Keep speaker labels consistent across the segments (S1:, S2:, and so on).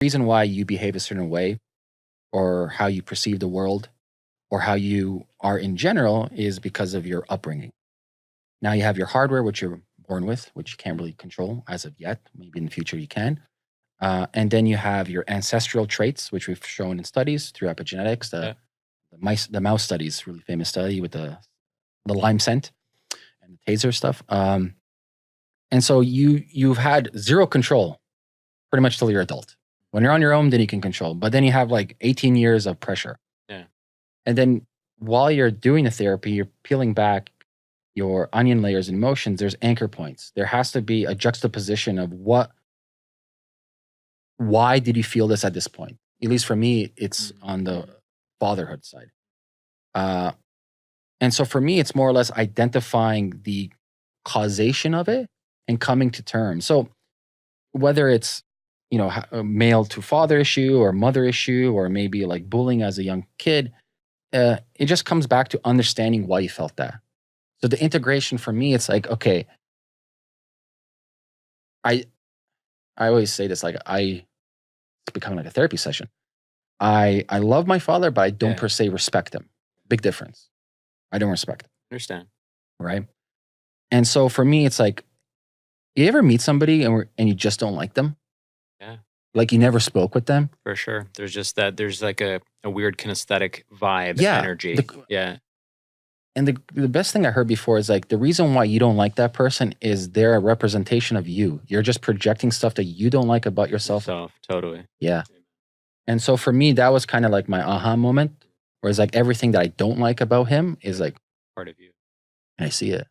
S1: reason why you behave a certain way or how you perceive the world or how you are in general is because of your upbringing. Now you have your hardware, which you're born with, which you can't really control as of yet. Maybe in the future you can. And then you have your ancestral traits, which we've shown in studies through epigenetics. The mouse studies, really famous study with the lime scent and the taser stuff. And so you've had zero control pretty much till you're adult. When you're on your own, then you can control. But then you have like 18 years of pressure.
S2: Yeah.
S1: And then while you're doing the therapy, you're peeling back your onion layers and emotions. There's anchor points. There has to be a juxtaposition of why did you feel this at this point? At least for me, it's on the fatherhood side. And so for me, it's more or less identifying the causation of it and coming to terms. So whether it's, a male to father issue or mother issue, or maybe like bullying as a young kid, it just comes back to understanding why you felt that. So the integration for me, it's like, okay, I always say this, like it's becoming like a therapy session. I love my father, but I don't per se respect him. Big difference. I don't respect him.
S2: Understand.
S1: Right? And so for me, it's like, you ever meet somebody and you just don't like them?
S2: Yeah.
S1: Like you never spoke with them?
S2: For sure. There's just there's like a weird kinesthetic vibe, energy.
S1: And the best thing I heard before is like, the reason why you don't like that person is they're a representation of you. You're just projecting stuff that you don't like about yourself.
S2: Totally.
S1: Yeah. And so for me, that was kind of like my aha moment, where it's like everything that I don't like about him is like
S2: part of you.
S1: And I see it.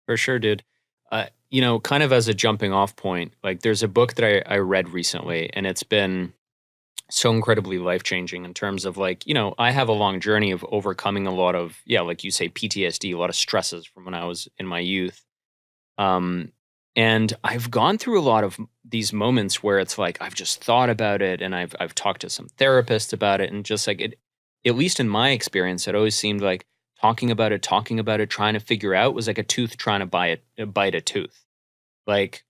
S2: For sure, dude. Kind of as a jumping off point, like there's a book that I read recently, and it's been so incredibly life-changing in terms of like, I have a long journey of overcoming a lot of, like you say, PTSD, a lot of stresses from when I was in my youth. And I've gone through a lot of these moments where it's like, I've just thought about it, and I've talked to some therapists about it, and just like it, at least in my experience, it always seemed like talking about it, trying to figure out was like a tooth trying to bite a tooth. Like,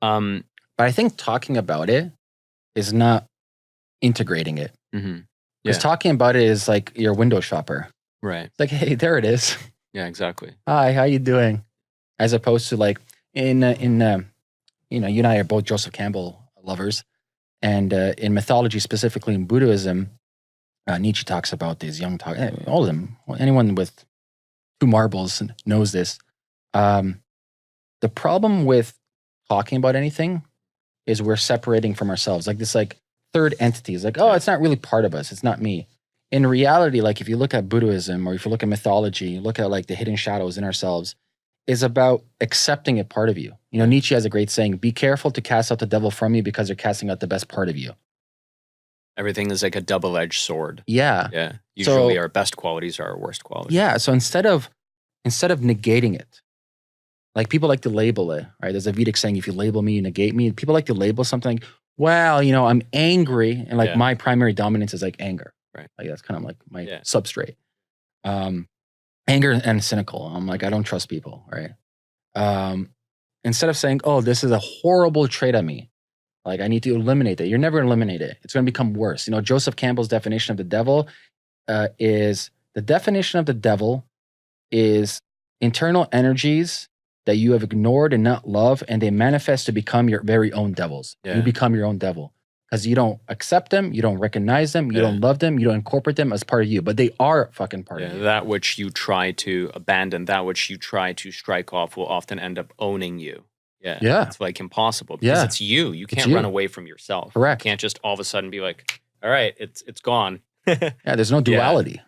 S1: but I think talking about it is not integrating it. Because talking about it is like your window shopper.
S2: Right.
S1: It's like, hey, there it is.
S2: Yeah, exactly.
S1: Hi, how you doing? As opposed to like in you and I are both Joseph Campbell lovers, and in mythology, specifically in Buddhism, Nietzsche talks about these young all of them. Anyone with two marbles knows this. The problem with talking about anything is we're separating from ourselves. Like this like third entity is like, oh, it's not really part of us. It's not me. In reality, like if you look at Buddhism or if you look at mythology, look at like the hidden shadows in ourselves, is about accepting a part of you. Nietzsche has a great saying, be careful to cast out the devil from you because you're casting out the best part of you.
S2: Everything is like a double-edged sword.
S1: Yeah.
S2: Yeah. Usually our best qualities are our worst qualities.
S1: Yeah. So instead of negating it, like people like to label it, right? There's a Vedic saying, if you label me, you negate me. People like to label something, well, I'm angry. And like my primary dominance is like anger.
S2: Right.
S1: Like that's kind of like my substrate. Anger and cynical. I'm like, I don't trust people, right? Instead of saying, oh, this is a horrible trait of me, like I need to eliminate it. You're never going to eliminate it. It's going to become worse. Joseph Campbell's definition of the devil is internal energies that you have ignored and not love, and they manifest to become your very own devils. Yeah. You become your own devil because you don't accept them, you don't recognize them, you don't love them, you don't incorporate them as part of you, but they are fucking part of you.
S2: That which you try to abandon, that which you try to strike off will often end up owning you. Yeah. It's like impossible because it's you. You can't run away from yourself.
S1: Correct.
S2: You can't just all of a sudden be like, all right, it's gone.
S1: There's no duality.